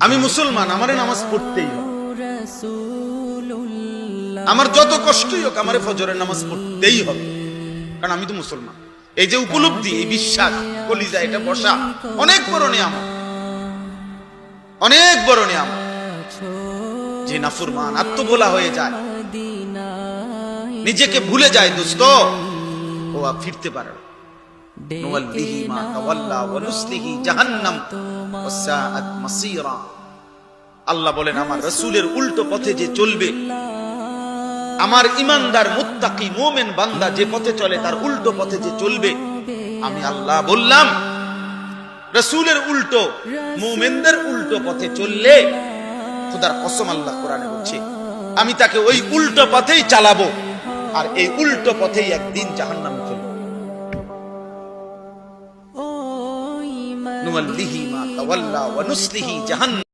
আমি মুসলমান, আমারে নামাজ পড়তেই হবে। আমার যত কষ্টই হোক আমারে ফজরের নামাজ পড়তেই হবে, কারণ আমি তো মুসলমান। এই যে উপলব্ধি, এই বিশ্বাস কলিজা এটা বসা অনেক বড় নিয়ামত, অনেক বড় নিয়ামত। যে নাফরমান আত্মভোলা হয়ে যায়, নিজেকে ভুলে যায় দোস্ত, ও আর ফিরতে পারে না। নুওয়াল্লিহি মা তাওয়াল্লা ওয়া নুসলিহি জাহান্নাম ওয়া সাআত মাসীরা। আল্লাহ বলেন, আমার রাসূলের উল্টো পথে যে চলবে, আমার ঈমানদার মুত্তাকি মুমিন বান্দা যে পথে চলে তার উল্টো পথে যে চলবে, আমি আল্লাহ বললাম রাসূলের উল্টো মুমিনদের উল্টো পথে চললে, খোদার কসম আল্লাহ কোরআনে বলছে, আমি তাকে ওই উল্টো পথেই চালাবো, আর এই উল্টো পথেই একদিন জাহান্নামে ফেলবো। নুওয়াল্লিহি মা তাওয়াল্লা ওয়া নুসলিহি জাহান্নাম।